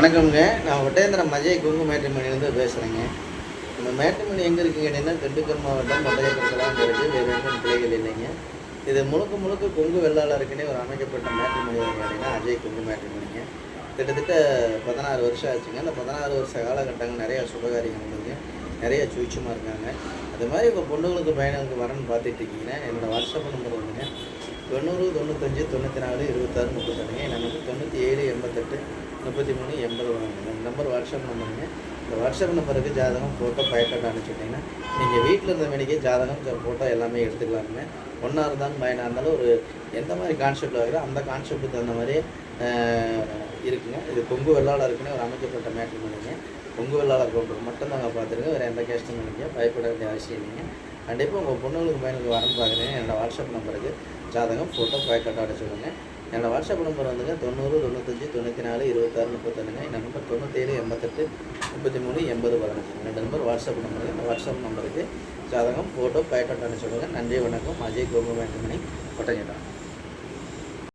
வணக்கம்ங்க. நான் ஒட்டேந்திரம் அஜய் கொங்கு மேட்ரிமோனிலேருந்து பேசுகிறேங்க. நம்ம மேட்ரிமோனி எங்கே இருக்குங்க கேட்டிங்கன்னா, திண்டுக்கல் மாவட்டம் ஒட்டஞ்சத்திரத்தில் இருக்குது. வேறு எதுவும் கிளைகள் இல்லைங்க. இது முழுக்க முழுக்க கொங்கு வெள்ளாளருக்குன்னே ஒரு அமைக்கப்பட்ட மேட்ரிமோனி கேட்டிங்கன்னா அஜய் கொங்கு மேட்ரிமோனிங்க. கிட்டத்தட்ட 16 வருஷம் ஆச்சுங்க. அந்த 16 வருஷ காலகட்டங்கள் நிறையா சுபகாரியங்கள் இருந்துங்க. நிறையா சூட்சமாக இருக்காங்க. அது மாதிரி உங்கள் பொண்ணுங்களுக்கு பையனுக்கு வரன்னு பார்த்துட்டு இருக்கீங்கன்னா, என்னோடய வாட்ஸ்அப் நம்பர் வந்துங்க 90 95 94 26 32ங்க. நமக்கு 97 88 33 80 வாங்குங்க. இந்த நம்பர் வாட்ஸ்அப் நம்பருங்க. இந்த வாட்ஸ்அப் நம்பருக்கு ஜாதகம் ஃபோட்டோ பயக்கட்டை அனுப்பிச்சிட்டிங்கன்னா, நீங்கள் வீட்டில் இருந்த வேலைக்கே ஜாதகம் ஃபோட்டோ எல்லாமே எடுத்துக்கலாமுங்க. ஒன்றா இருந்தாலும் பையனாக இருந்தாலும் ஒரு எந்த மாதிரி கான்செப்டில் ஆகுதோ அந்த கான்செப்ட்டுக்கு தகுந்த மாதிரி இருக்குங்க. இது கொங்கு வெள்ளாளருக்குன்னு ஒரு அமைக்கப்பட்ட மேட்ரிமோனிங்க. கொங்கு வெள்ளாளர் கவுண்டர் மட்டும் தாங்க பார்த்துருங்க. வேறு எந்த கேஸ்ட்டும் இல்லைங்க. பயப்பட வேண்டிய அவசியம் இல்லைங்க. கண்டிப்பாக உங்கள் பொண்ணுங்களுக்கு பையனுக்கு வரன்னு பார்க்குறேன். என்னோடய வாட்ஸ்அப் நம்பருக்கு ஜாதகம் ஃபோட்டோ பயக்கட்டாட சொல்லுங்கள். என்னோடய வாட்ஸ்அப் நம்பர் வந்துங்க 90 95 94 26 31ங்க. இந்த நம்பர் 97 88 33 80 15. ரெண்டு நம்பர் வாட்ஸ்அப் நம்பருக்கு. இந்த வாட்ஸ்அப் நம்பருக்கு ஜாதகம் ஃபோட்டோ பயக்கட்டாட சொல்லுங்கள். நன்றி, வணக்கம். அஜய் கொங்கு மேட்ரிமோனி ஒட்டஞ்சத்திரம்.